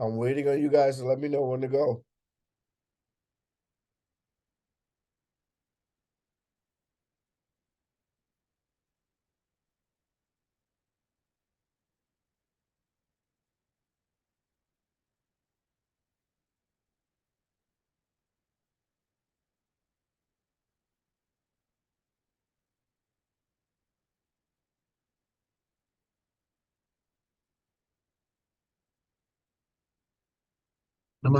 I'm waiting on you guys to let me know when to go. You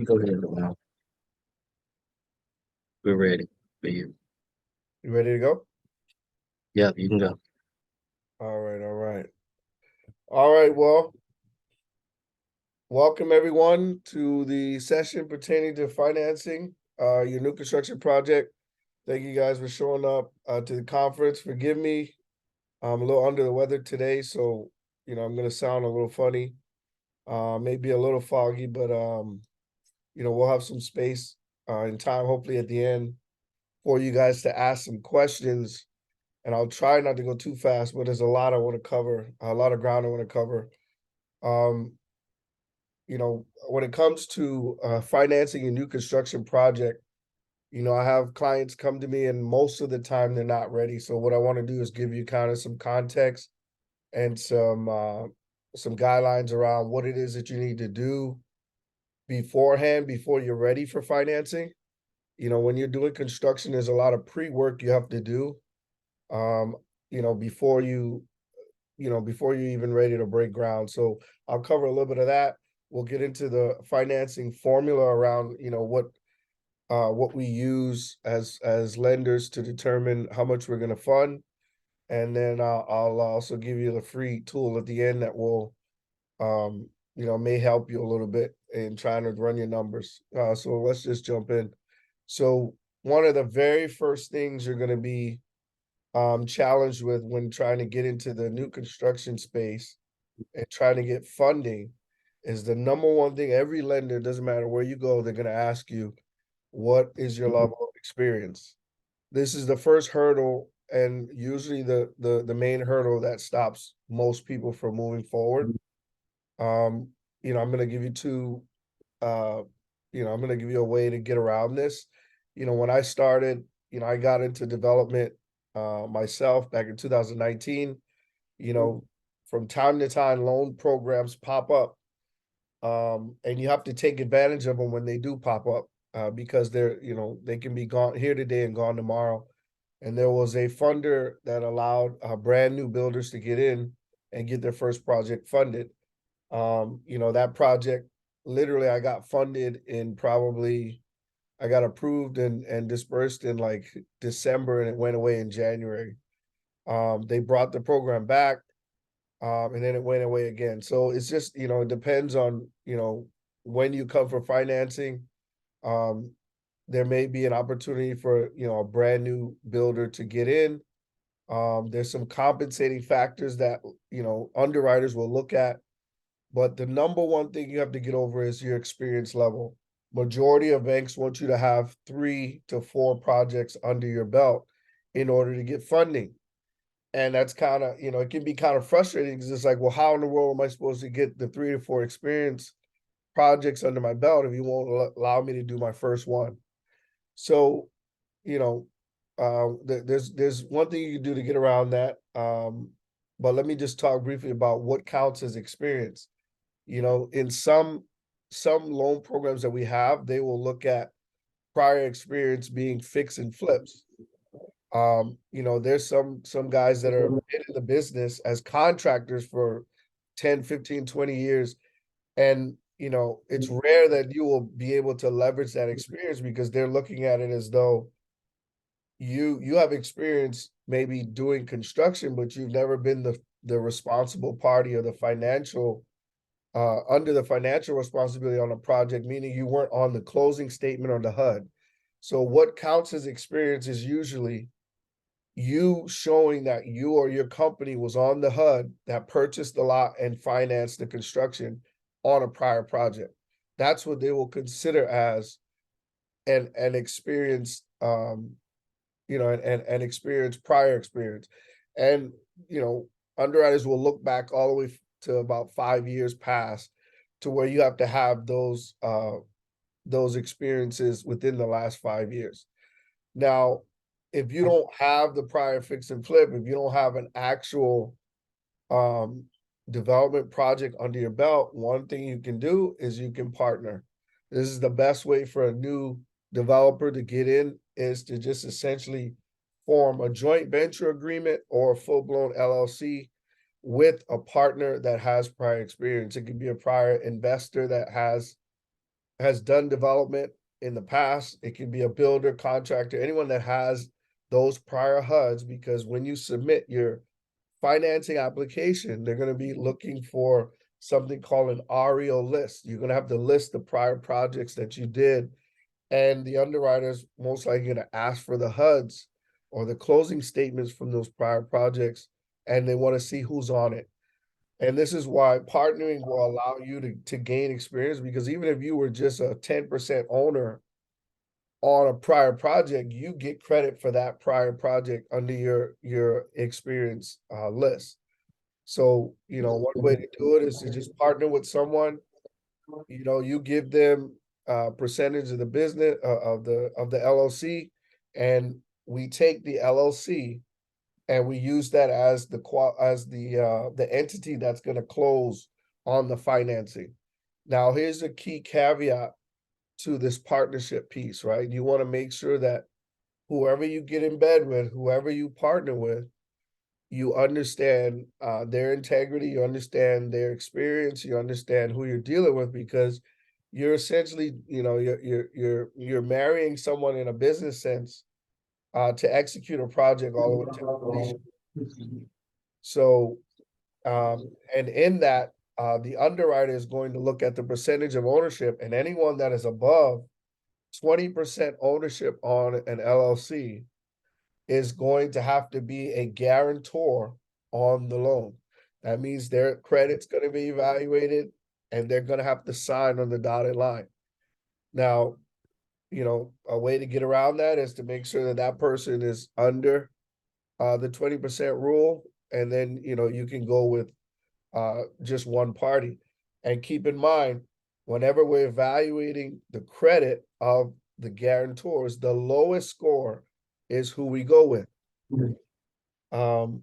go ahead now. We're ready for you. You ready to go? Yeah, you can go. All right, all right. All right, well, welcome everyone to the session pertaining to financing your new construction project. Thank you guys for showing up to the conference. Forgive me, I'm a little under the weather today, so I'm gonna sound a little funny, maybe a little foggy, but we'll have some space and time, hopefully at the end, for you guys to ask some questions. And I'll try not to go too fast, but there's a lot I want to cover, a lot of ground I want to cover. When it comes to financing a new construction project, I have clients come to me and most of the time they're not ready. So what I want to do is give you kind of some context and some guidelines around what it is that you need to do beforehand before you're ready for financing. When you're doing construction, there's a lot of pre-work you have to do, before before you're even ready to break ground. So I'll cover a little bit of that. We'll get into the financing formula around, what we use as lenders to determine how much we're going to fund. And then I'll also give you the free tool at the end that will, may help you a little bit in trying to run your numbers. So let's just jump in. So one of the very first things you're going to be challenged with when trying to get into the new construction space and trying to get funding is the number one thing every lender, doesn't matter where you go, they're going to ask you, what is your level of experience? This is the first hurdle and usually the main hurdle that stops most people from moving forward. I'm going to give you I'm going to give you a way to get around this. When I started, I got into development myself back in 2019. From time to time, loan programs pop up, and you have to take advantage of them when they do pop up, because they can be gone here today and gone tomorrow. And there was a funder that allowed brand new builders to get in and get their first project funded. That project, literally, I got funded in I got approved and dispersed in like December, and it went away in January. They brought the program back, and then it went away again. So it's just, it depends on, when you come for financing. Um, there may be an opportunity for, a brand new builder to get in. There's some compensating factors that, underwriters will look at. But the number one thing you have to get over is your experience level. Majority of banks want you to have 3 to 4 projects under your belt in order to get funding. And that's kind of, it can be kind of frustrating because it's like, well, how in the world am I supposed to get the 3 to 4 experience projects under my belt if you won't allow me to do my first one? So, there's one thing you can do to get around that. But let me just talk briefly about what counts as experience. In some loan programs that we have, they will look at prior experience being fix and flips. There's some guys that are in the business as contractors for 10, 15, 20 years. And, it's rare that you will be able to leverage that experience because they're looking at it as though you have experience maybe doing construction, but you've never been the responsible party or the financial under the financial responsibility on a project, meaning you weren't on the closing statement or the HUD. So what counts as experience is usually you showing that you or your company was on the HUD that purchased the lot and financed the construction on a prior project. That's what they will consider as an experience, an experience, prior experience. And, underwriters will look back all the way to about 5 years past to where you have to have those experiences within the last 5 years. Now, if you don't have the prior fix and flip, if you don't have an actual um development project under your belt, one thing you can do is you can partner. This is the best way for a new developer to get in, is to just essentially form a joint venture agreement or a full-blown LLC with a partner that has prior experience. It could be a prior investor that has done development in the past. It can be a builder, contractor, anyone that has those prior HUDs, because when you submit your financing application, they're going to be looking for something called an REO list. You're going to have to list the prior projects that you did, and the underwriters most likely going to ask for the HUDs or the closing statements from those prior projects, and they want to see who's on it. And this is why partnering will allow you to gain experience, because even if you were just a 10% owner on a prior project, you get credit for that prior project under your experience list. So, one way to do it is to just partner with someone. You give them a percentage of the business of the LLC, and we take the LLC and we use that as the entity that's going to close on the financing. Now, here's a key caveat to this partnership piece, right? You want to make sure that whoever you get in bed with, whoever you partner with, you understand their integrity, you understand their experience, you understand who you're dealing with, because you're essentially, you're marrying someone in a business sense to execute a project all the way to completion. So, and in that, the underwriter is going to look at the percentage of ownership, and anyone that is above 20% ownership on an LLC is going to have to be a guarantor on the loan. That means their credit's going to be evaluated and they're going to have to sign on the dotted line. Now, a way to get around that is to make sure that that person is under the 20% rule, and then you can go with just one party. And keep in mind, whenever we're evaluating the credit of the guarantors, the lowest score is who we go with. Um,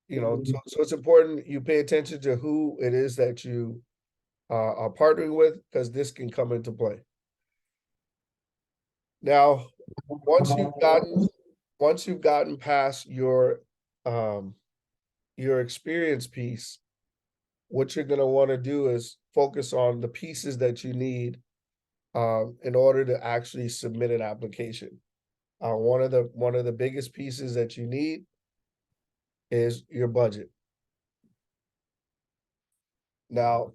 so it's important you pay attention to who it is that you are partnering with, because this can come into play. Now, once you've gotten past your experience piece, what you're going to want to do is focus on the pieces that you need in order to actually submit an application. One of the biggest pieces that you need is your budget. Now,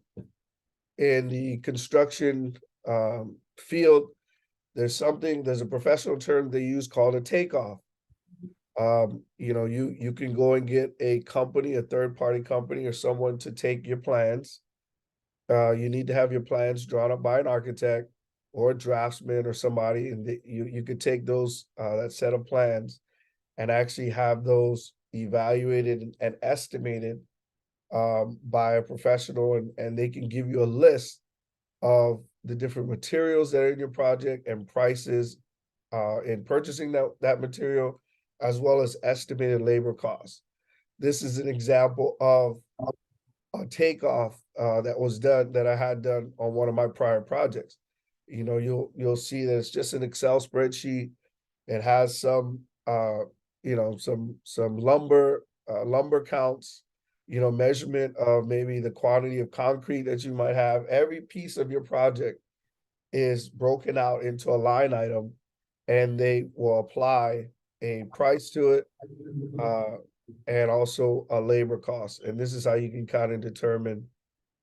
in the construction field, there's a professional term they use called a takeoff. You can go and get a company, a third-party company, or someone to take your plans. You need to have your plans drawn up by an architect or a draftsman or somebody, and you could take those that set of plans and actually have those evaluated and estimated by a professional, and they can give you a list of the different materials that are in your project and prices in purchasing that material, as well as estimated labor costs. This is an example of a takeoff that I had done on one of my prior projects. You'll see that it's just an Excel spreadsheet. It has some some lumber counts, measurement of maybe the quantity of concrete that you might have. Every piece of your project is broken out into a line item, and they will apply a price to it, and also a labor cost. And this is how you can kind of determine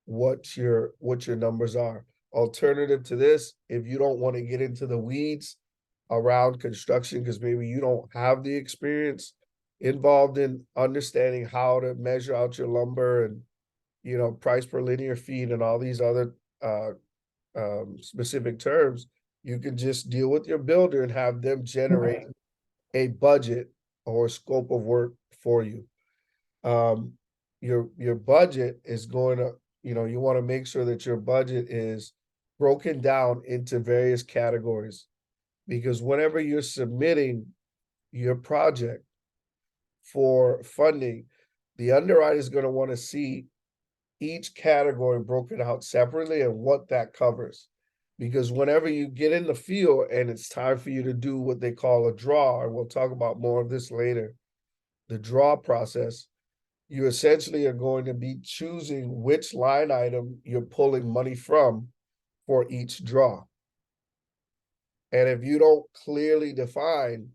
what your numbers are. Alternative to this, if you don't want to get into the weeds around construction, because maybe you don't have the experience involved in understanding how to measure out your lumber and, price per linear feet and all these other specific terms, you can just deal with your builder and have them generate a budget or scope of work for you. Um, your budget is going to, you want to make sure that your budget is broken down into various categories, because whenever you're submitting your project for funding, the underwriter is going to want to see each category broken out separately and what that covers. Because whenever you get in the field and it's time for you to do what they call a draw, and we'll talk about more of this later, the draw process, you essentially are going to be choosing which line item you're pulling money from for each draw. And if you don't clearly define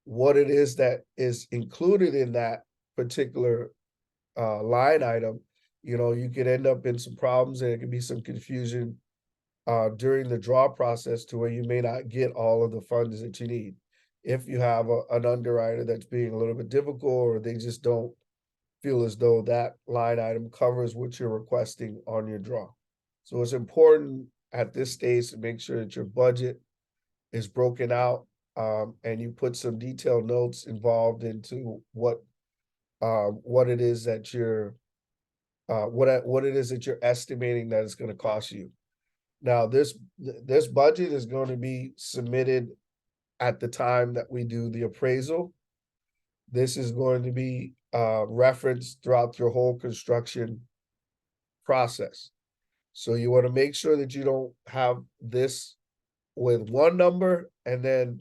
what it is that is included in that particular line item, you could end up in some problems, and it could be some confusion during the draw process to where you may not get all of the funds that you need. If you have an underwriter that's being a little bit difficult, or they just don't feel as though that line item covers what you're requesting on your draw. So it's important at this stage to make sure that your budget is broken out, and you put some detailed notes involved into what it is that you're what it is that you're estimating that it's going to cost you. Now, this budget is going to be submitted at the time that we do the appraisal. This is going to be referenced throughout your whole construction process. So you want to make sure that you don't have this with one number and then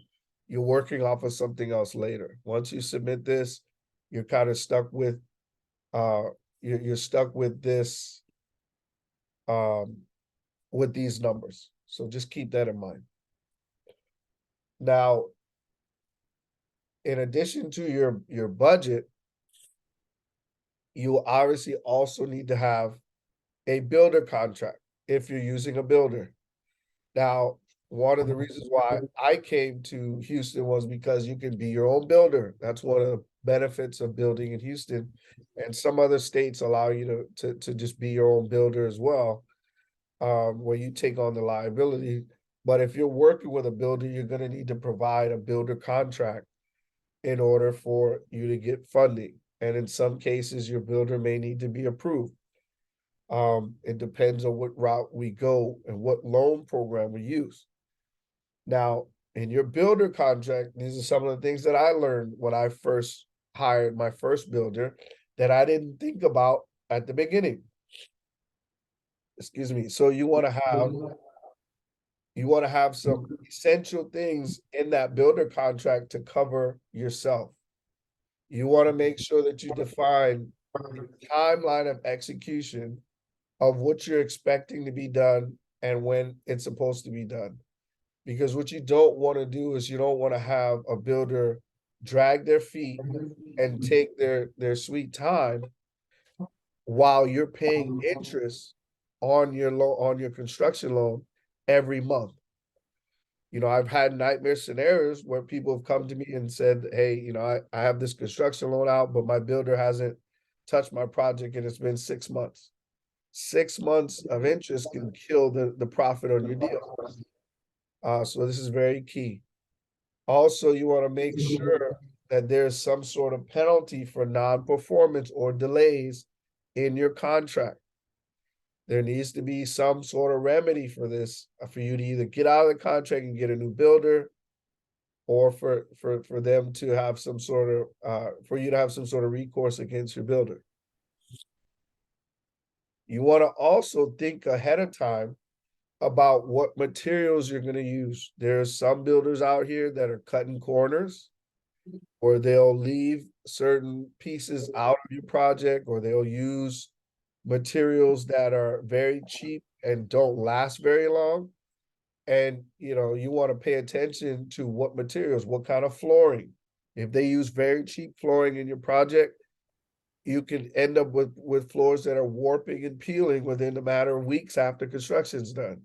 you're working off of something else later. Once you submit this, you're kind of stuck with you're stuck with this with these numbers. So just keep that in mind. Now, in addition to your budget, you obviously also need to have a builder contract if you're using a builder. Now, one of the reasons why I came to Houston was because you can be your own builder. That's one of the benefits of building in Houston. And some other states allow you to just be your own builder as well, where you take on the liability. But if you're working with a builder, you're going to need to provide a builder contract in order for you to get funding. And in some cases, your builder may need to be approved. It depends on what route we go and what loan program we use. Now, in your builder contract, these are some of the things that I learned when I first hired my first builder that I didn't think about at the beginning. Excuse me. So you want to have some essential things in that builder contract to cover yourself. You want to make sure that you define the timeline of execution of what you're expecting to be done and when it's supposed to be done. Because what you don't want to do is you don't want to have a builder drag their feet and take their sweet time while you're paying interest on your loan, on your construction loan every month. I've had nightmare scenarios where people have come to me and said, hey, I have this construction loan out, but my builder hasn't touched my project and it's been 6 months. 6 months of interest can kill the profit on your deal. So this is very key. Also, you want to make sure that there's some sort of penalty for non-performance or delays in your contract. There needs to be some sort of remedy for this, for you to either get out of the contract and get a new builder, or for them to have some sort of for you to have some sort of recourse against your builder. You want to also think ahead of time about what materials you're going to use. There's some builders out here that are cutting corners, or they'll leave certain pieces out of your project, or they'll use materials that are very cheap and don't last very long. And, you want to pay attention to what materials, what kind of flooring. If they use very cheap flooring in your project, you can end up with floors that are warping and peeling within a matter of weeks after construction's done.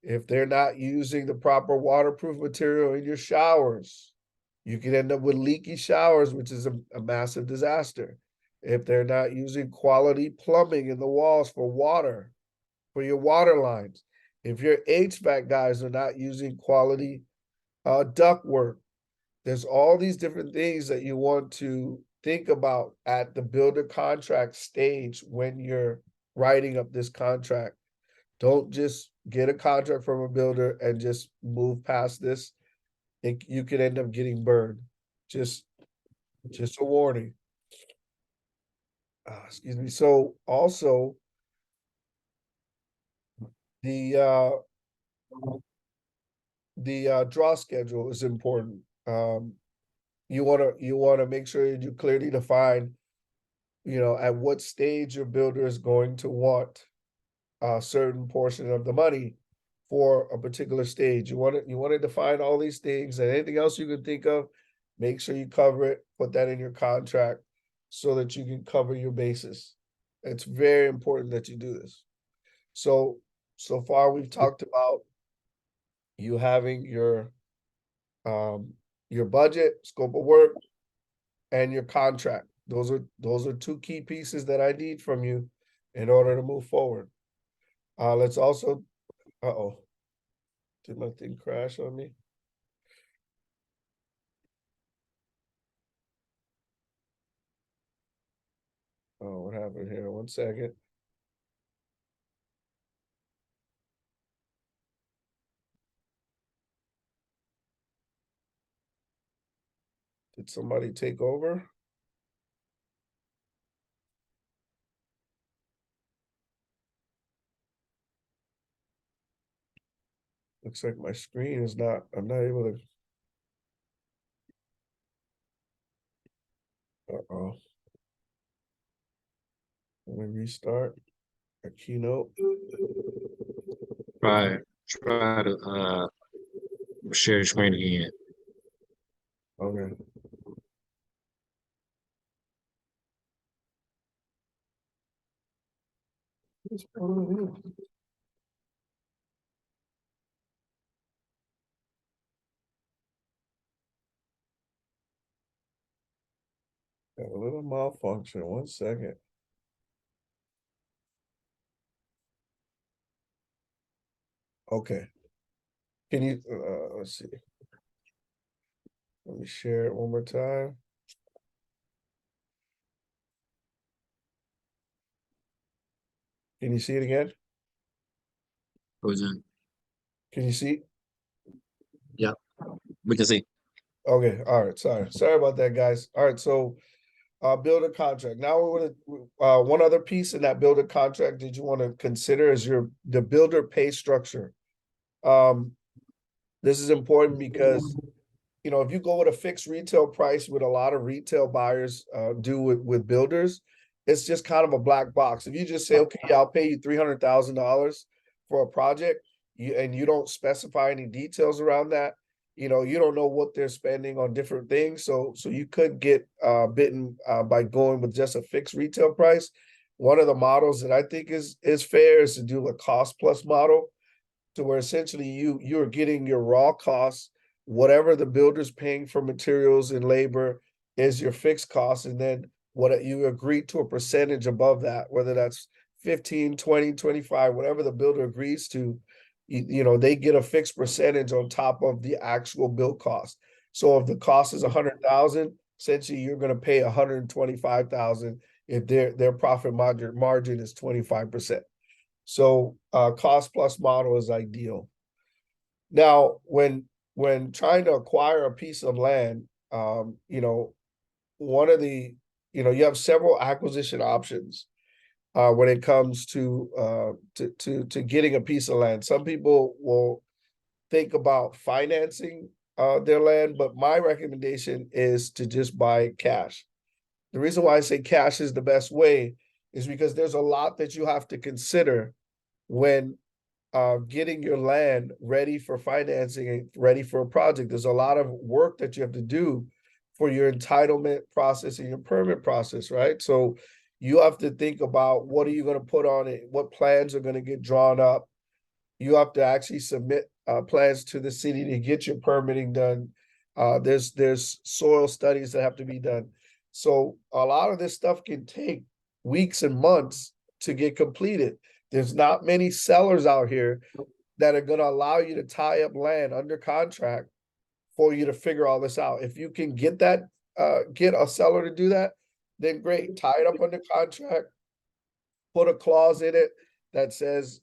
If they're not using the proper waterproof material in your showers, you can end up with leaky showers, which is a massive disaster. If they're not using quality plumbing in the walls for water, for your water lines, if your HVAC guys are not using quality duct work, there's all these different things that you want to think about at the builder contract stage when you're writing up this contract. Don't just get a contract from a builder and just move past this. You could end up getting burned. Just a warning. Excuse me. So also the draw schedule is important. You wanna make sure that you clearly define, at what stage your builder is going to want a certain portion of the money for a particular stage. You wanna define all these things and anything else you can think of, make sure you cover it, put that in your contract so that you can cover your bases. It's very important that you do this. So far we've talked about you having your budget, scope of work, and your contract. Those are two key pieces that I need from you in order to move forward. Let's also, uh-oh, did my thing crash on me? Oh, what happened here? 1 second. Did somebody take over? Looks like my screen is not, I'm not able to. Uh-oh. Let me restart a keynote. Try to share your screen again. Okay. What's going on here? Got a little malfunction. 1 second. Okay. Can you, let's see. Let me share it one more time. Can you see it again? Goes in. Can you see? Yeah, we can see. Okay, all right, sorry about that, guys. All right, so builder contract. Now we're gonna one other piece in that builder contract that you want to consider is the builder pay structure. This is important because if you go with a fixed retail price with a lot of retail buyers do with builders, it's just kind of a black box. If you just say, okay, yeah, I'll pay you $300,000 for a project, and you don't specify any details around that, you don't know what they're spending on different things. So you could get bitten by going with just a fixed retail price. One of the models that I think is fair is to do a cost plus model, to where essentially you're getting your raw costs, whatever the builder's paying for materials and labor is your fixed cost, and then what you agree to a percentage above that, whether that's 15, 20, 25, whatever the builder agrees to, they get a fixed percentage on top of the actual build cost. So if the cost is 100,000, essentially you're going to pay 125,000 if their profit margin is 25%. So cost plus model is ideal. Now, when trying to acquire a piece of land, one of the, you have several acquisition options when it comes to getting a piece of land. Some people will think about financing their land, but my recommendation is to just buy cash. The reason why I say cash is the best way is because there's a lot that you have to consider when getting your land ready for financing and ready for a project. There's a lot of work that you have to do for your entitlement process and your permit process, right? So you have to think about what are you going to put on it, what plans are going to get drawn up. You have to actually submit plans to the city to get your permitting done. There's soil studies that have to be done. So a lot of this stuff can take weeks and months to get completed. There's not many sellers out here that are going to allow you to tie up land under contract for you to figure all this out. If you can get that, get a seller to do that, then great. Tie it up under contract, put a clause in it that says,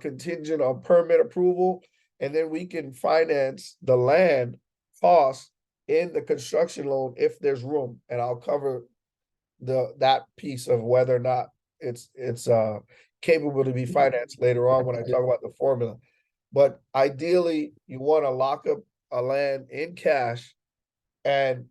contingent on permit approval, and then we can finance the land cost in the construction loan if there's room. And I'll cover that piece of whether or not it's capable to be financed later on when I talk about the formula. But ideally, you want to lock up a land in cash and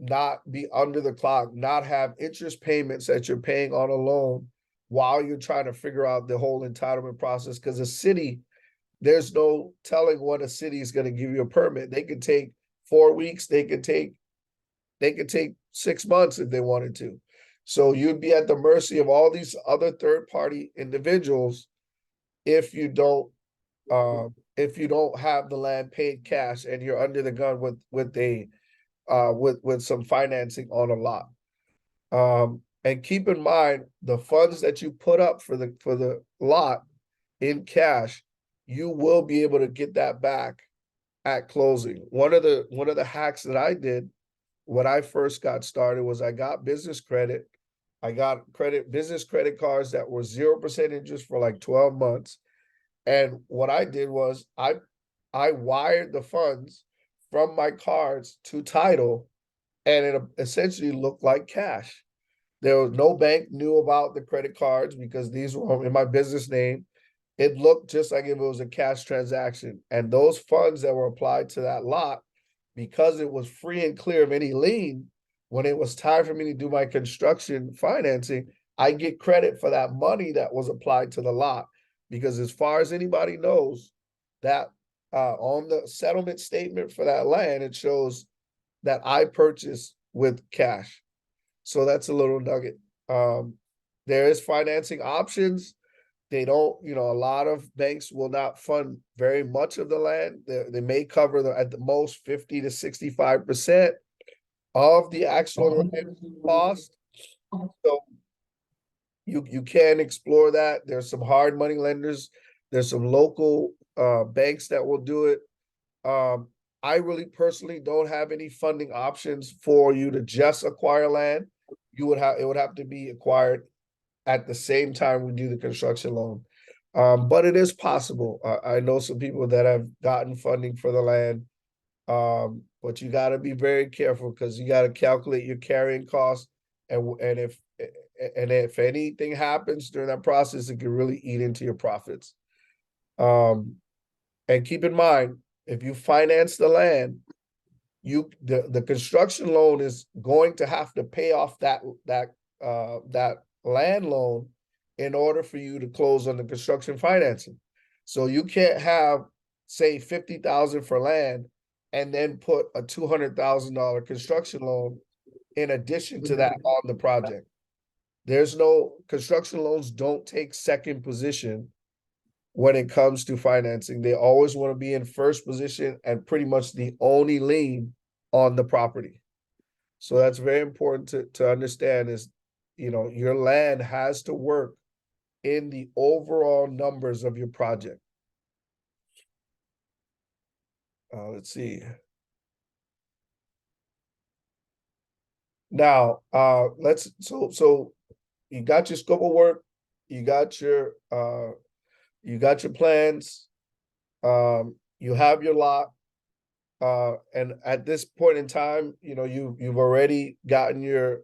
not be under the clock, not have interest payments that you're paying on a loan while you're trying to figure out the whole entitlement process. Because a city, there's no telling when a city is going to give you a permit. They could take 4 weeks, they could take 6 months if they wanted to. So you'd be at the mercy of all these other third-party individuals if you don't have the land paid cash and you're under the gun with some financing on a lot. And keep in mind the funds that you put up for the lot in cash, you will be able to get that back at closing. One of the hacks that I did when I first got started was I got business credit. I got business credit cards that were 0% interest for like 12 months. And what I did was I wired the funds from my cards to title, and it essentially looked like cash. There was no bank knew about the credit cards because these were in my business name. It looked just like if it was a cash transaction. And those funds that were applied to that lot, because it was free and clear of any lien, when it was time for me to do my construction financing, I get credit for that money that was applied to the lot. Because as far as anybody knows, that on the settlement statement for that land, it shows that I purchased with cash. So that's a little nugget. There is financing options. They don't, a lot of banks will not fund very much of the land. They may cover at the most 50 to 65% of the actual land cost. So you can explore that. There's some hard money lenders. There's some local banks that will do it. I really personally don't have any funding options for you to just acquire land. It would have to be acquired at the same time we do the construction loan. But it is possible. I know some people that have gotten funding for the land. But you got to be very careful because you got to calculate your carrying costs, and if anything happens during that process, it can really eat into your profits. And keep in mind, if you finance the land, the construction loan is going to have to pay off that land loan in order for you to close on the construction financing. So you can't have, say, 50,000 for land and then put a $200,000 construction loan in addition to that on the project. There's no construction loans don't take second position when it comes to financing. They always want to be in first position and pretty much the only lien on the property. So that's very important to understand is, your land has to work in the overall numbers of your project. Let's see. Now, so you got your scope of work, you got your plans, you have your lot, and at this point in time, you've already gotten your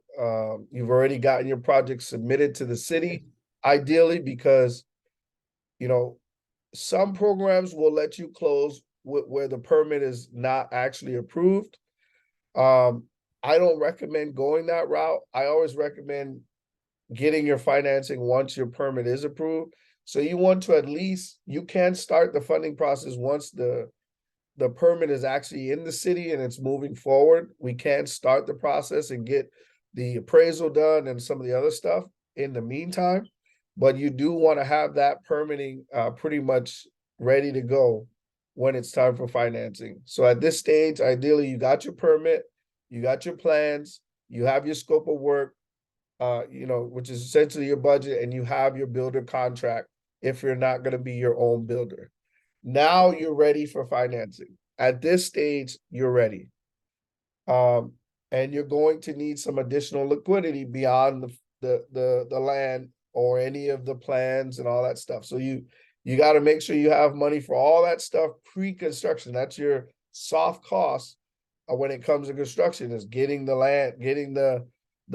project submitted to the city, ideally, because some programs will let you close where the permit is not actually approved. I don't recommend going that route. I always recommend getting your financing once your permit is approved. So you want to at least, you can start the funding process once the permit is actually in the city and it's moving forward. We can start the process and get the appraisal done and some of the other stuff in the meantime. But you do want to have that permitting pretty much ready to go when it's time for financing. So at this stage, ideally, you got your permit, you got your plans, you have your scope of work, which is essentially your budget, and you have your builder contract if you're not going to be your own builder. Now you're ready for financing. At this stage, you're ready. And you're going to need some additional liquidity beyond the land or any of the plans and all that stuff. So you got to make sure you have money for all that stuff pre-construction. That's your soft cost when it comes to construction, is getting the land, getting the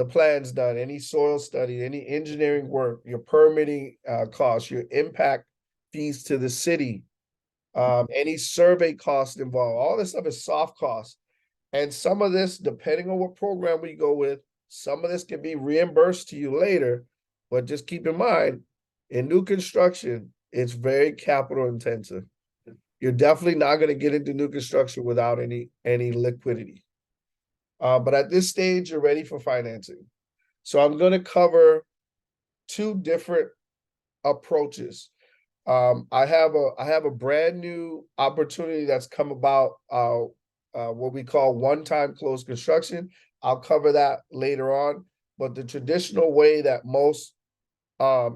plans done, any soil study, any engineering work, your permitting costs, your impact fees to the city, any survey costs involved. All this stuff is soft costs. And some of this, depending on what program we go with, some of this can be reimbursed to you later. But just keep in mind, in new construction, it's very capital intensive. You're definitely not going to get into new construction without any liquidity. But at this stage, you're ready for financing. So I'm going to cover two different approaches. I have a brand new opportunity that's come about, what we call one-time closed construction. I'll cover that later on. But the traditional way that most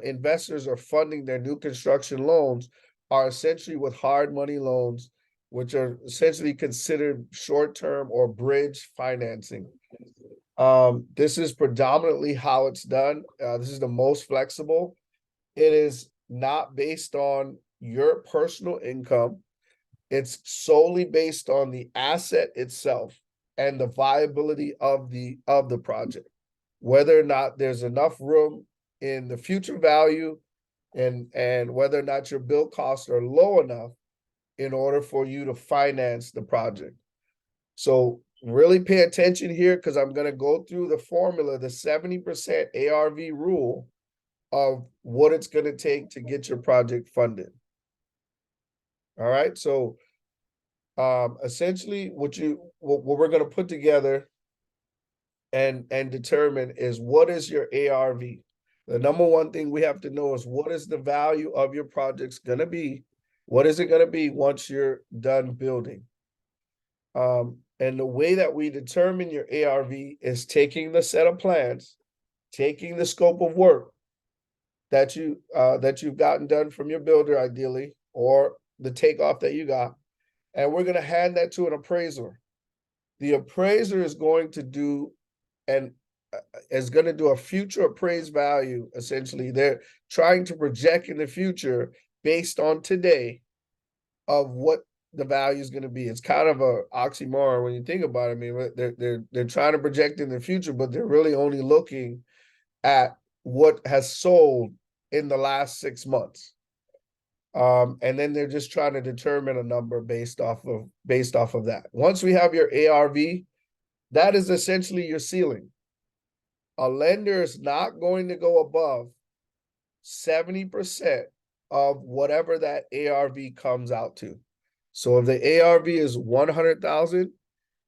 investors are funding their new construction loans are essentially with hard money loans, which are essentially considered short-term or bridge financing. This is predominantly how it's done. This is the most flexible. It is not based on your personal income. It's solely based on the asset itself and the viability of the project, whether or not there's enough room in the future value and whether or not your build costs are low enough in order for you to finance the project. So really pay attention here, because I'm going to go through the formula, the 70% ARV rule of what it's going to take to get your project funded. All right. So essentially what we're going to put together and determine is, what is your ARV? The number one thing we have to know is, what is the value of your project's going to be? What is it going to be once you're done building? And the way that we determine your ARV is taking the set of plans, taking the scope of work that you've gotten done from your builder, ideally, or the takeoff that you got, and we're going to hand that to an appraiser. The appraiser is going to do a future appraised value. Essentially, they're trying to project in the future based on today of what the value is going to be. It's kind of a oxymoron when you think about it. I mean, they're trying to project in the future, but they're really only looking at what has sold in the last 6 months. And then they're just trying to determine a number based off of that. Once we have your ARV, that is essentially your ceiling. A lender is not going to go above 70% of whatever that ARV comes out to. So if the ARV is 100,000,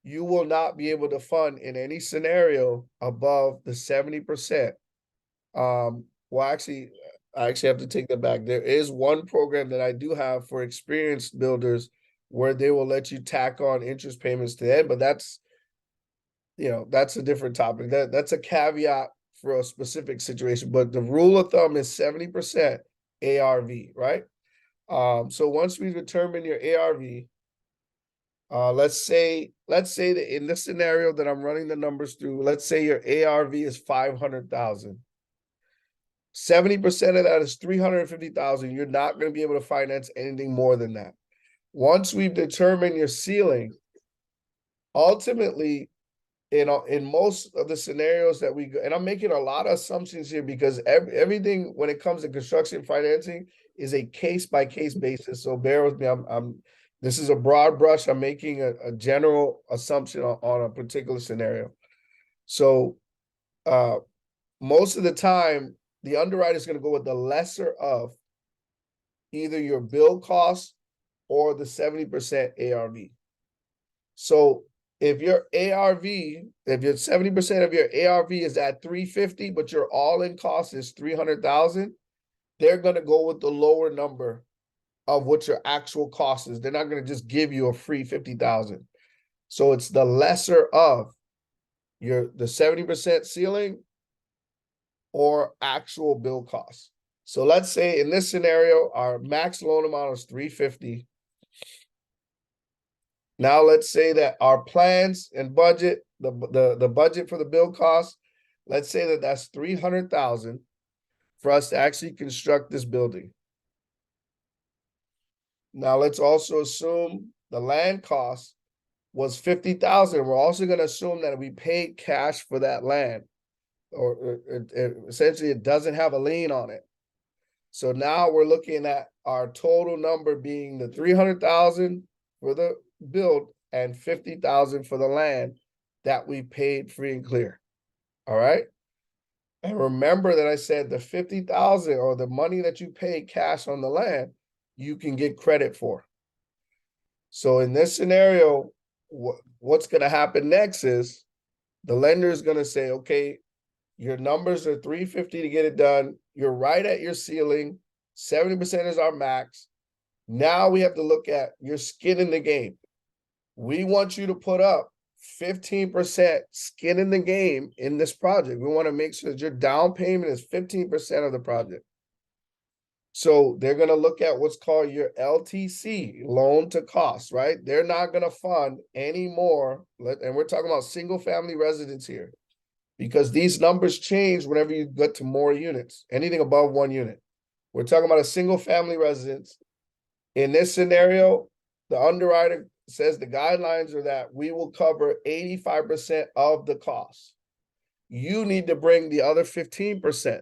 you will not be able to fund in any scenario above the 70%. Well, actually, I have to take that back. There is one program that I do have for experienced builders where they will let you tack on interest payments to the end, but that's a different topic. That's a caveat for a specific situation. But the rule of thumb is 70% ARV, right? So once we determine your ARV, let's say that in this scenario that I'm running the numbers through, let's say your ARV is 500,000. 70% of that is 350,000. You're not going to be able to finance anything more than that. Once we've determined your ceiling, ultimately, in most of the scenarios that we go, and I'm making a lot of assumptions here because everything when it comes to construction financing is a case-by-case basis. So bear with me. This is a broad brush. I'm making a general assumption on a particular scenario. So most of the time, the underwriter is going to go with the lesser of either your build cost or the 70% ARV. So if your ARV, if your 70% of your ARV is at 350, but your all-in cost is 300,000, they're gonna go with the lower number of what your actual cost is. They're not gonna just give you a free 50,000. So it's the lesser of the 70% ceiling or actual bill costs. So let's say in this scenario, our max loan amount is 350. Now let's say that our plans and budget, the budget for the bill cost, let's say that that's 300,000 for us to actually construct this building. Now let's also assume the land cost was 50,000. We're also going to assume that we paid cash for that land, or essentially it doesn't have a lien on it. So now we're looking at our total number being the 300,000 for the build and 50,000 for the land that we paid free and clear. All right. And remember that I said the 50,000 or the money that you paid cash on the land, you can get credit for. So in this scenario, what's going to happen next is the lender is going to say, okay, your numbers are 350 to get it done. You're right at your ceiling. 70% is our max. Now we have to look at your skin in the game. We want you to put up 15% skin in the game in this project. We want to make sure that your down payment is 15% of the project. So they're going to look at what's called your LTC, loan to cost, right? They're not going to fund any more. And we're talking about single family residents here, because these numbers change whenever you get to more units, anything above 1 unit. We're talking about a single family residence. In this scenario, the underwriter says the guidelines are that we will cover 85% of the cost. You need to bring the other 15%.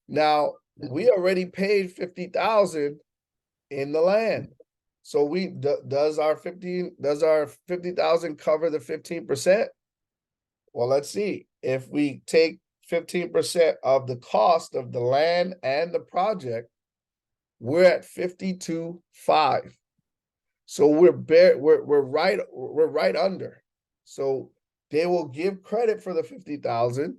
Now, we already paid 50,000 in the land. So does our 50,000 cover the 15%? Well, let's see. If we take 15% of the cost of the land and the project, we're at 52.5. So we're right under. So they will give credit for the 50,000.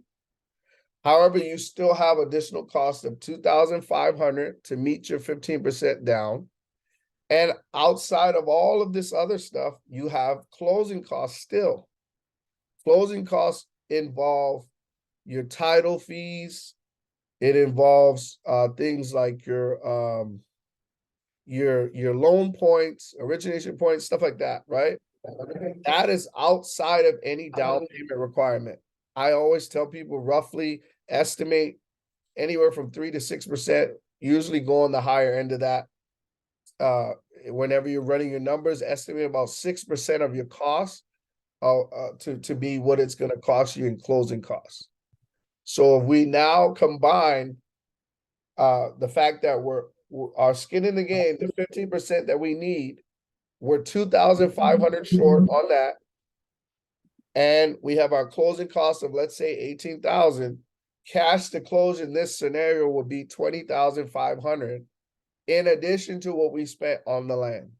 However, you still have additional cost of 2,500 to meet your 15% down. And outside of all of this other stuff, you have closing costs still. Closing costs involve your title fees. It involves things like your loan points, origination points, stuff like that, right? That is outside of any down payment requirement. I always tell people roughly estimate anywhere from 3 to 6%, usually go on the higher end of that. Whenever you're running your numbers, estimate about 6% of your costs to be what it's going to cost you in closing costs. So if we now combine the fact that we're our skin in the game, the 15% that we need, we're 2,500 short on that. And we have our closing costs of, let's say, 18,000. Cash to close in this scenario will be 20,500, in addition to what we spent on the land.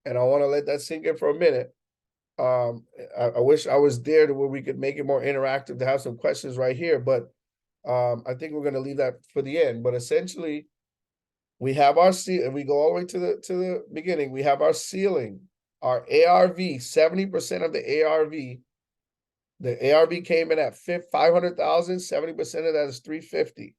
And I want to let that sink in for a minute. I wish I was there to where we could make it more interactive, to have some questions right here, but I think we're going to leave that for the end. But essentially, we have our and we go all the way to the beginning. We have our ceiling, our ARV, 70% of the ARV. The ARV came in at 500,000. 70% of that is 350.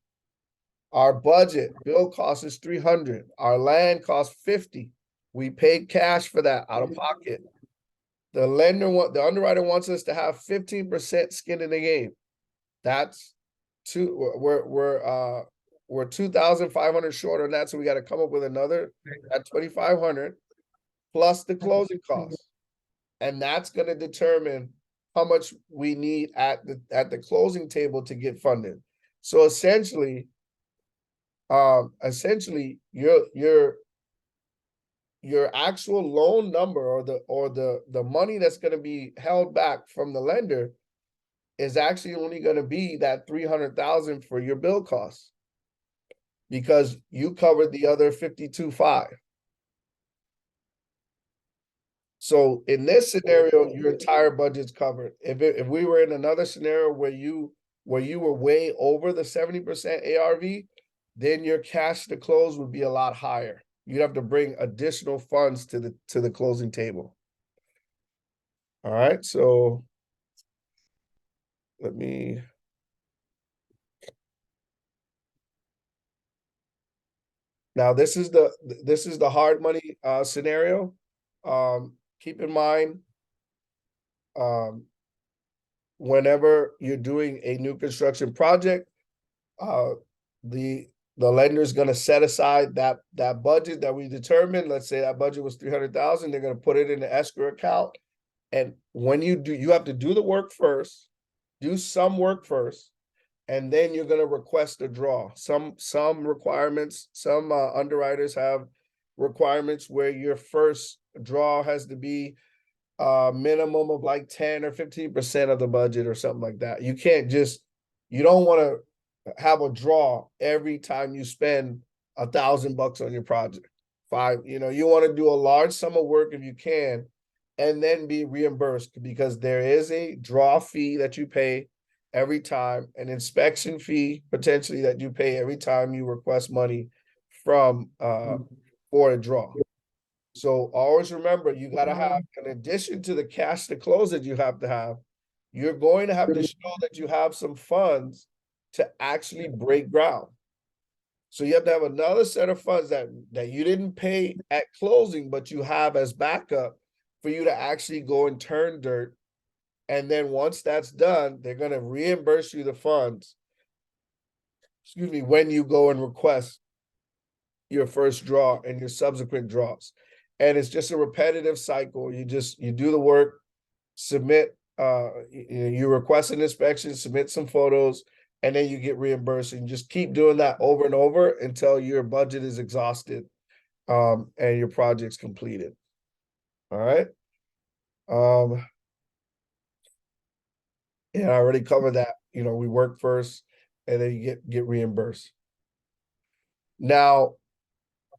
Our budget bill cost is 300. Our land cost 50. We paid cash for that out of pocket. The underwriter wants us to have 15% skin in the game. That's we're 2,500 short on that, so we got to come up with another at 2,500 plus the closing costs, and that's going to determine how much we need at the closing table to get funded. So essentially, your actual loan number or the money that's going to be held back from the lender is actually only going to be that 300,000 for your bill costs. because you covered the other 52.5. So in this scenario, your entire budget's covered. If we were in another scenario where you were way over the 70% ARV, then your cash to close would be a lot higher. You'd have to bring additional funds to the closing table. All right, so let me. Now this is the hard money scenario. Keep in mind, whenever you're doing a new construction project, the lender's gonna set aside that budget that we determined. Let's say that budget was 300,000. They're gonna put it in the escrow account. And when you have to do the work first, do some work first, and then you're gonna request a draw. Some requirements, some underwriters have requirements where your first draw has to be minimum of like 10 or 15% of the budget or something like that. You can't just, you don't want to have a draw every time you spend $1,000 on your project. You want to do a large sum of work if you can, and then be reimbursed, because there is a draw fee that you pay every time, an inspection fee potentially that you pay every time you request money from for a draw. So always remember, you got to have, in addition to the cash to close that you have to have, you're going to have to show that you have some funds to actually break ground. So you have to have another set of funds that you didn't pay at closing, but you have as backup for you to actually go and turn dirt. And then once that's done, they're going to reimburse you the funds, when you go and request your first draw and your subsequent draws. And it's just a repetitive cycle. You do the work, submit, you request an inspection, submit some photos, and then you get reimbursed, and just keep doing that over and over until your budget is exhausted, and your project's completed. All right. Yeah, I already covered that. We work first and then you get reimbursed. Now,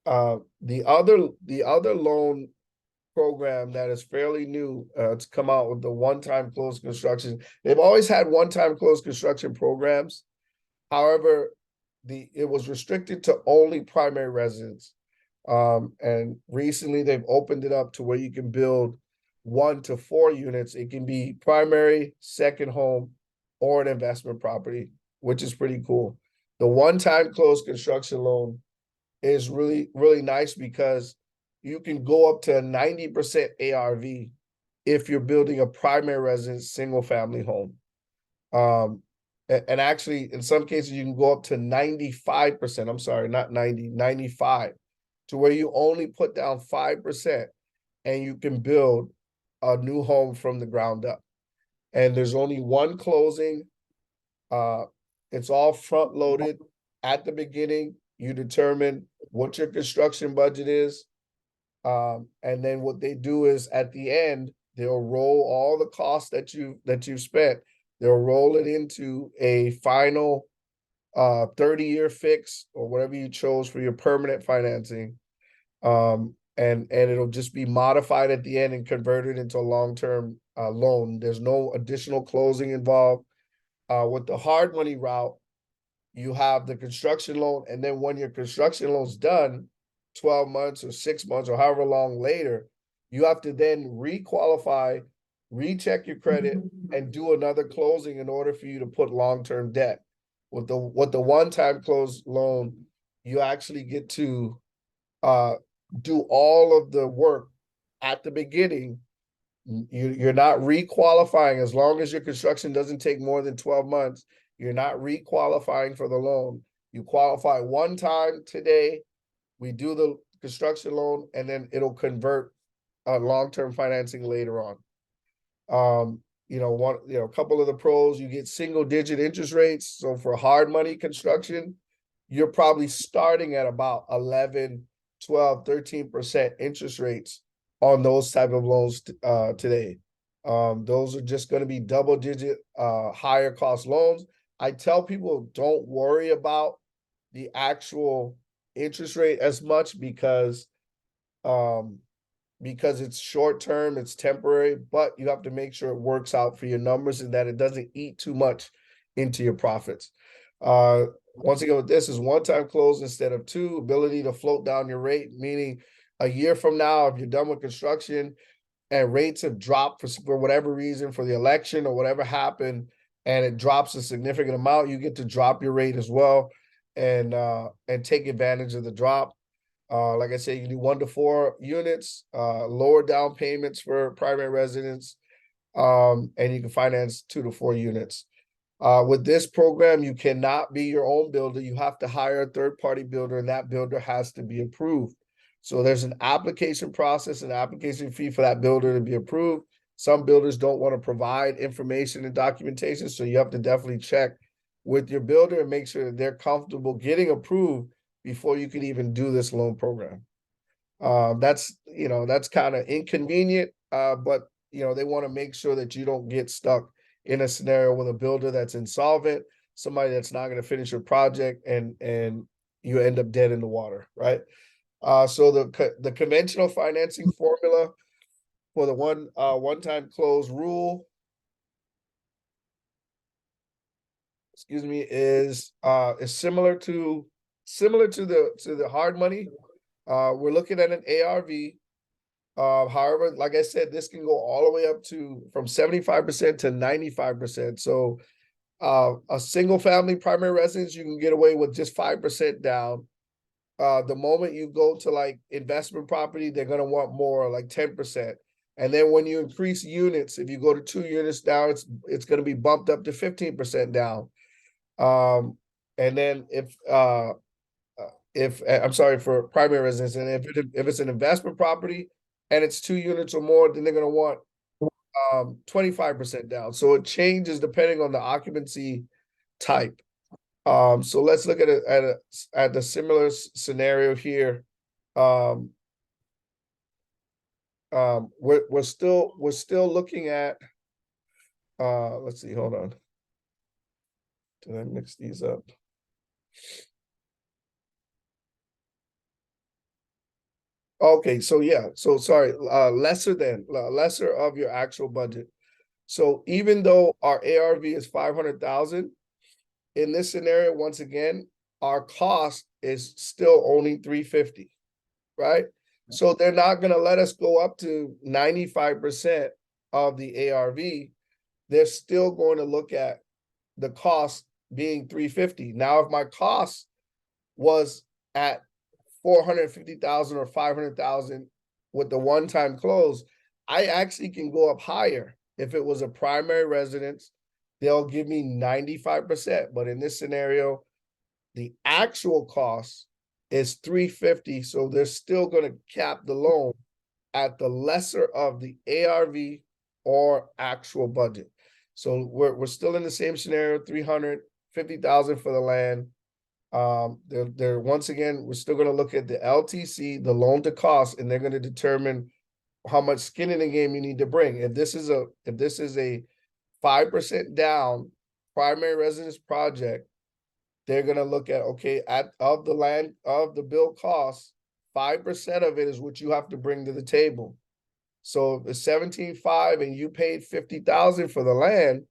the other loan program that is fairly new, to come out with the one-time closed construction. They've always had one-time closed construction programs. However, it was restricted to only primary residence. And recently they've opened it up to where you can build 1 to 4 units. It can be primary, second home, or an investment property, which is pretty cool. The one-time closed construction loan is really, really nice because you can go up to a 90% ARV if you're building a primary residence single family home. And actually, in some cases, you can go up to 95%. I'm sorry, not 90, 95, to where you only put down 5% and you can build a new home from the ground up. And there's only one closing. It's all front loaded at the beginning. You determine what your construction budget is. And then what they do is at the end, they'll roll all the costs that you've spent. They'll roll it into a final 30-year fix or whatever you chose for your permanent financing. And it'll just be modified at the end and converted into a long-term loan. There's no additional closing involved. With the hard money route, you have the construction loan, and then when your construction loan's done, 12 months or 6 months or however long later, you have to then requalify, recheck your credit, and do another closing in order for you to put long-term debt. With the one-time closed loan, you actually get to do all of the work at the beginning. You're not requalifying as long as your construction doesn't take more than 12 months. You're not requalifying for the loan. You qualify one time today. We do the construction loan, and then it'll convert long-term financing later on. A couple of the pros, you get single-digit interest rates. So for hard money construction, you're probably starting at about 11, 12, 13% interest rates on those type of loans today. Those are just going to be double-digit higher cost loans. I tell people, don't worry about the actual interest rate as much because it's short term, it's temporary, but you have to make sure it works out for your numbers and that it doesn't eat too much into your profits. Once again, with this is one-time close instead of two, ability to float down your rate, meaning a year from now, if you're done with construction and rates have dropped for whatever reason, for the election or whatever happened, and it drops a significant amount, you get to drop your rate as well and take advantage of the drop. Like I said, you can do 1 to 4 units, lower down payments for primary residents, and you can finance 2 to 4 units. With this program, you cannot be your own builder. You have to hire a third-party builder, and that builder has to be approved. So there's an application process, an application fee for that builder to be approved. Some builders don't want to provide information and documentation, so you have to definitely check with your builder and make sure that they're comfortable getting approved before you can even do this loan program. That's kind of inconvenient, but they want to make sure that you don't get stuck in a scenario with a builder that's insolvent, somebody that's not going to finish your project, and you end up dead in the water, right? So the conventional financing formula for the one-time close rule, is similar to the hard money. We're looking at an ARV. However, like I said, this can go all the way up to from 75% to 95%. So a single family primary residence, you can get away with just 5% down. The moment you go to like investment property, they're going to want more, like 10%. And then when you increase units, if you go to 2 units down, it's going to be bumped up to 15% down. And then if I'm sorry, for primary residence, and if it's an investment property and it's 2 units or more, then they're going to want 25% down. So it changes depending on the occupancy type. So let's look at the similar scenario here. We're still looking at let's see, hold on. Did I mix these up? Okay, so yeah, so sorry, lesser of your actual budget. So even though our ARV is 500,000, in this scenario, once again, our cost is still only 350, right? So they're not going to let us go up to 95% of the ARV. They're still going to look at the cost being 350. Now, if my cost was at 450,000 or 500,000 with the one-time close, I actually can go up higher. If it was a primary residence, they'll give me 95%. But in this scenario, the actual cost is 350. So they're still going to cap the loan at the lesser of the ARV or actual budget. So we're still in the same scenario, 350,000 for the land. They're once again, we're still going to look at the LTC, the loan to cost, and they're going to determine how much skin in the game you need to bring. If this is a 5% down primary residence project, they're going to look at, okay, of the land, of the bill costs, 5% of it is what you have to bring to the table. So if it's 17.5 and you paid 50,000 for the land,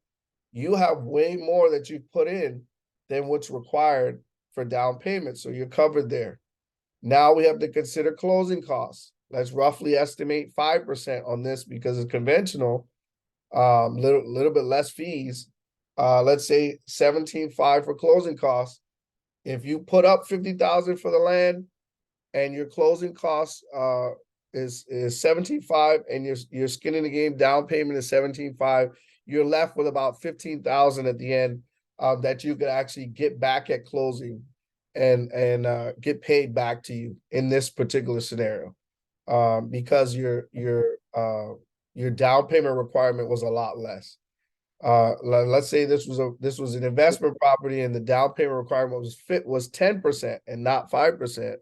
you have way more that you've put in than what's required for down payment. So you're covered there. Now we have to consider closing costs. Let's roughly estimate 5% on this because it's conventional, little bit less fees. Let's say 17.5 for closing costs. If you put up 50,000 for the land and your closing costs is 17.5 and your skin in the game down payment is 17.5, you're left with about 15,000 at the end that you could actually get back at closing and get paid back to you in this particular scenario, because your down payment requirement was a lot less. Let's say this was an investment property and the down payment requirement was 10% and not 5%,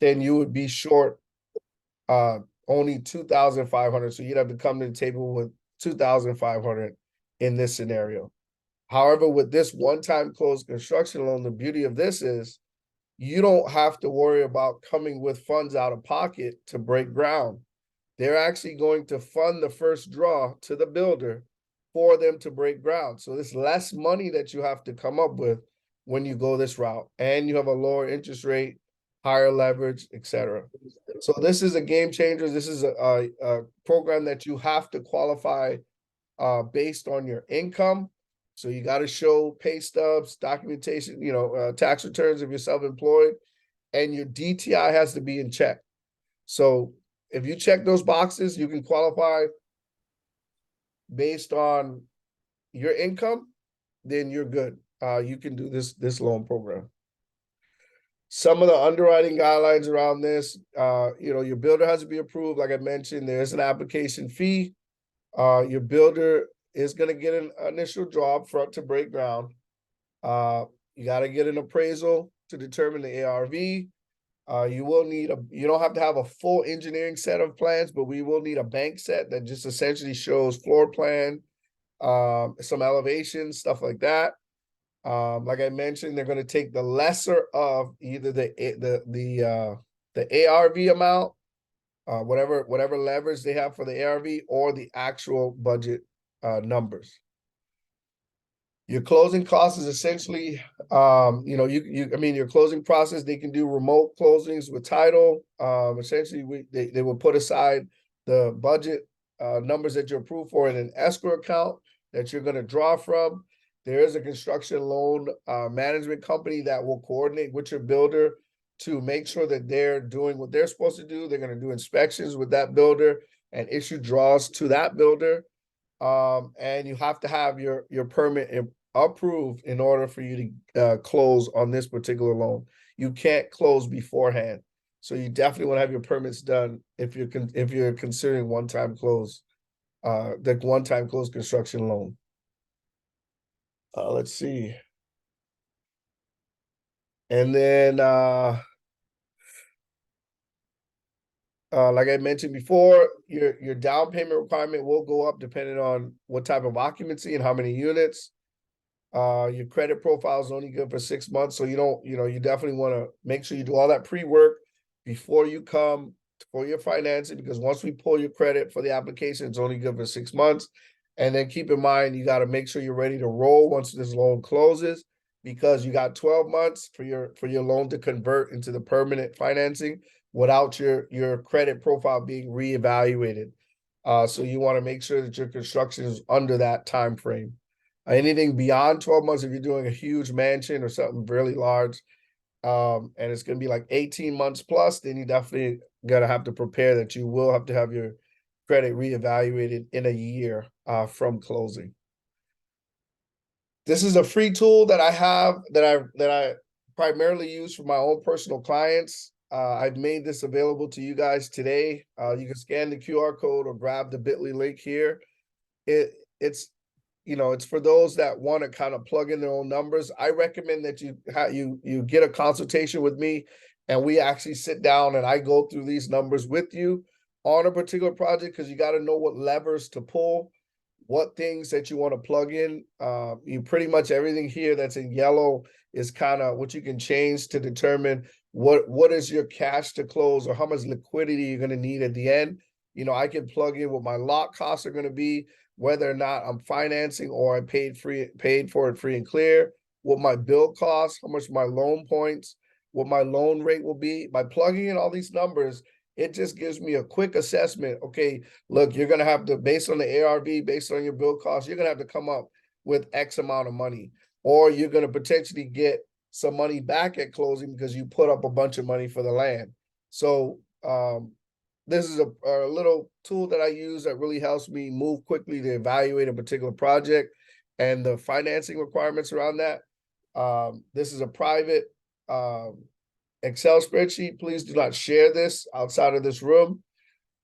then you would be short only 2,500. So you'd have to come to the table with 2,500 in this scenario. However, with this one-time closed construction loan, the beauty of this is you don't have to worry about coming with funds out of pocket to break ground. They're actually going to fund the first draw to the builder for them to break ground. So there's less money that you have to come up with when you go this route, and you have a lower interest rate, higher leverage, etc. So this is a game changer. This is a program that you have to qualify based on your income. So you got to show pay stubs, documentation, tax returns if you're self-employed, and your DTI has to be in check. So if you check those boxes, you can qualify based on your income, then you're good. You can do this loan program. Some of the underwriting guidelines around this, your builder has to be approved. Like I mentioned, there's an application fee. Your builder is going to get an initial draw up front to break ground. You got to get an appraisal to determine the ARV. You will need you don't have to have a full engineering set of plans, but we will need a bank set that just essentially shows floor plan, some elevations, stuff like that. Like I mentioned, they're going to take the lesser of either the ARV amount, whatever leverage they have for the ARV, or the actual budget numbers. Your closing costs is essentially, your closing process, they can do remote closings with title. Essentially, they will put aside the budget numbers that you're approved for in an escrow account that you're going to draw from. There is a construction loan management company that will coordinate with your builder to make sure that they're doing what they're supposed to do. They're going to do inspections with that builder and issue draws to that builder. And you have to have your permit approved in order for you to close on this particular loan. You can't close beforehand, so you definitely want to have your permits done if you're considering one-time close, the one-time close construction loan. Let's see, and then like I mentioned before, your down payment requirement will go up depending on what type of occupancy and how many units. Your credit profile is only good for 6 months, so you definitely want to make sure you do all that pre-work before you come for your financing, because once we pull your credit for the application, it's only good for 6 months. And then keep in mind, you got to make sure you're ready to roll once this loan closes, because you got 12 months for your loan to convert into the permanent financing without your credit profile being reevaluated. So you want to make sure that your construction is under that time frame. Anything beyond 12 months, if you're doing a huge mansion or something really large, and it's going to be like 18 months plus, then you definitely got to have to prepare that you will have to have your credit reevaluated in a year from closing. This is a free tool that I have that I primarily use for my own personal clients. I've made this available to you guys today. You can scan the QR code or grab the bit.ly link here. It's for those that want to kind of plug in their own numbers. I recommend that you get a consultation with me, and we actually sit down and I go through these numbers with you on a particular project, because you got to know what levers to pull, what things that you want to plug in. You pretty much everything here that's in yellow is kind of what you can change to determine what is your cash to close, or how much liquidity you're going to need at the end. I can plug in what my lot costs are going to be, whether or not I'm financing or I paid for it free and clear, what my bill costs, how much my loan points, what my loan rate will be. By plugging in all these numbers, it just gives me a quick assessment. Okay, look, you're going to have to, based on the ARV, based on your bill costs, you're going to have to come up with X amount of money, or you're going to potentially get some money back at closing because you put up a bunch of money for the land. So this is a little tool that I use that really helps me move quickly to evaluate a particular project and the financing requirements around that. This is a private Excel spreadsheet. Please do not share this outside of this room.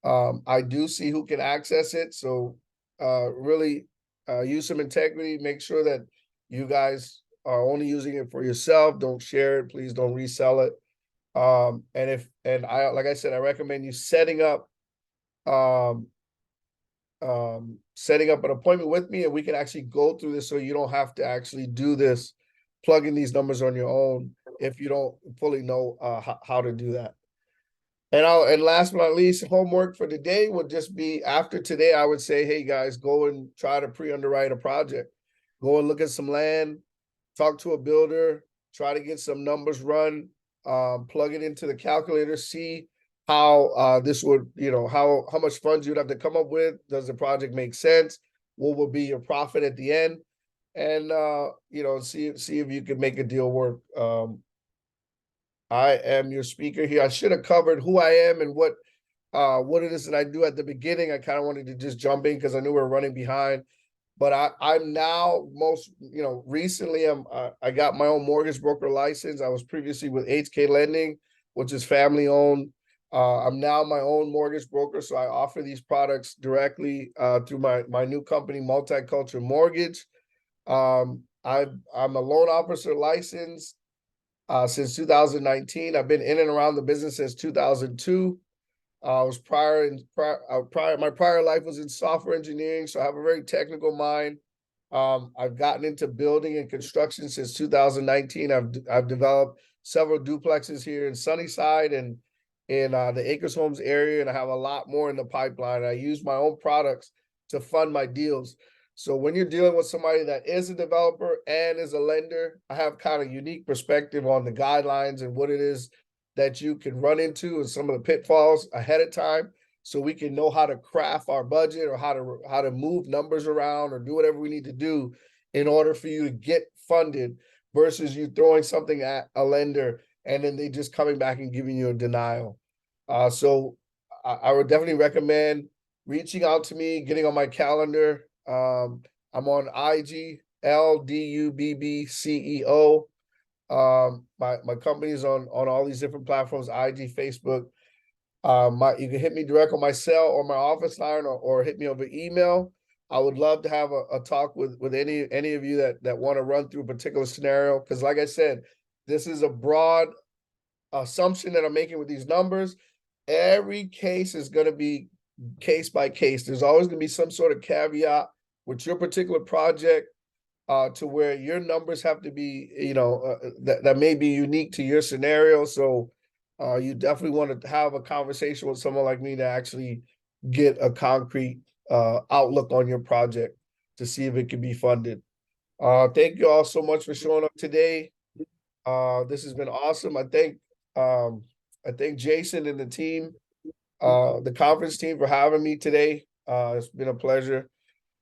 I do see who can access it. So really use some integrity. Make sure that you guys are only using it for yourself. Don't share it. Please don't resell it. And like I said, I recommend you setting up setting up an appointment with me, and we can actually go through this so you don't have to actually do this, plugging these numbers on your own if you don't fully know how to do that. And last but not least, homework for today would just be after today, I would say, hey guys, go and try to pre-underwrite a project. Go and look at some land, talk to a builder, try to get some numbers run, plug it into the calculator, see how this would, how much funds you'd have to come up with. Does the project make sense? What would be your profit at the end? And see if you can make a deal work. I am your speaker here. I should have covered who I am and what it is that I do at the beginning. I kind of wanted to just jump in because I knew we were running behind. But I'm now recently I got my own mortgage broker license. I was previously with HK Lending, which is family owned. I'm now my own mortgage broker, so I offer these products directly through my new company, Multicultural Mortgage. I'm a loan officer licensed since 2019. I've been in and around the business since 2002. I was my prior life was in software engineering, so I have a very technical mind. I've gotten into building and construction since 2019. I've developed several duplexes here in Sunnyside and in the Acres Homes area, and I have a lot more in the pipeline. I use my own products to fund my deals. So when you're dealing with somebody that is a developer and is a lender, I have kind of unique perspective on the guidelines and what it is that you can run into and some of the pitfalls ahead of time, so we can know how to craft our budget or how to move numbers around or do whatever we need to do in order for you to get funded, versus you throwing something at a lender and then they just coming back and giving you a denial. So I would definitely recommend reaching out to me, getting on my calendar. I'm on IG, LDUBBCEO. My company is on all these different platforms, IG, Facebook. You can hit me direct on my cell or my office line, or hit me over email. I would love to have a talk with any of you that want to run through a particular scenario, because like I said, this is a broad assumption that I'm making with these numbers. Every case is going to be case by case. There's always going to be some sort of caveat with your particular project, to where your numbers have to be, that may be unique to your scenario. So you definitely want to have a conversation with someone like me to actually get a concrete outlook on your project to see if it can be funded. Thank you all so much for showing up today. This has been awesome. I thank Jason and the team, the conference team, for having me today. It's been a pleasure.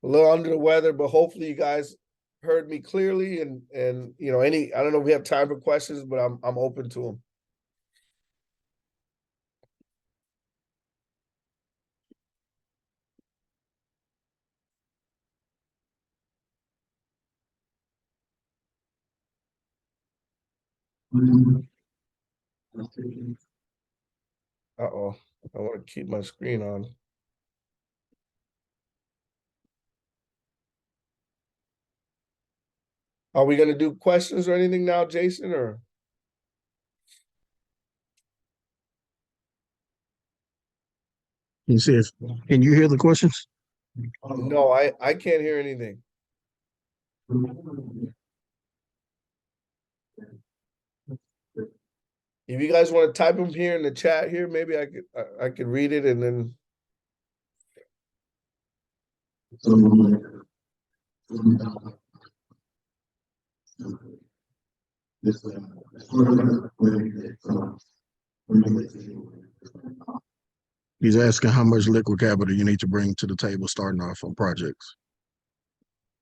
A little under the weather, but hopefully you guys heard me clearly, and I don't know if we have time for questions, but I'm open to them. Uh-oh, I want to keep my screen on. Are we going to do questions or anything now, Jason, or? He says, can you hear the questions? No, I can't hear anything. If you guys want to type them here in the chat here, maybe I could read it and then. He's asking how much liquid capital you need to bring to the table starting off on projects.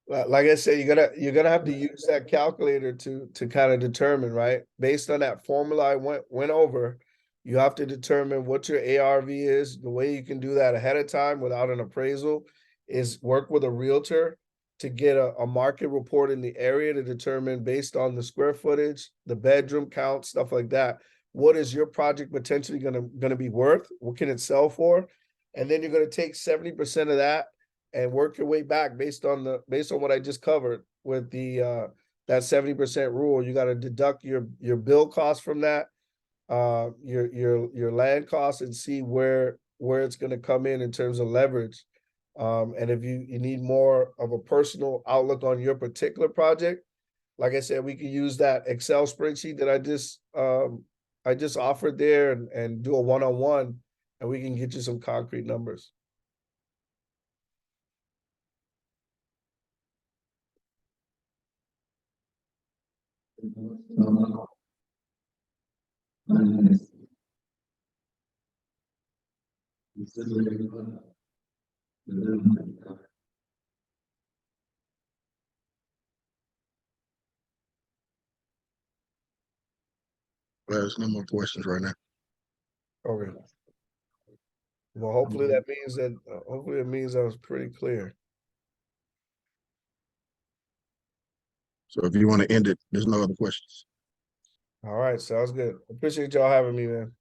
Like I said, you're gonna have to use that calculator to kind of determine, right? Based on that formula I went over, you have to determine what your ARV is. The way you can do that ahead of time without an appraisal is work with a realtor to get a market report in the area to determine, based on the square footage, the bedroom count, stuff like that, what is your project potentially gonna be worth? What can it sell for? And then you're gonna take 70% of that and work your way back based on what I just covered with the that 70% rule. You got to deduct your bill cost from that, your land costs, and see where it's going to come in terms of leverage. And if you need more of a personal outlook on your particular project, like I said, we can use that Excel spreadsheet that I just offered there and do a one-on-one, and we can get you some concrete numbers. There's no more questions right now. Okay. Well, hopefully that means that, hopefully it means I was pretty clear. So if you want to end it, there's no other questions. All right, sounds good. Appreciate y'all having me, man.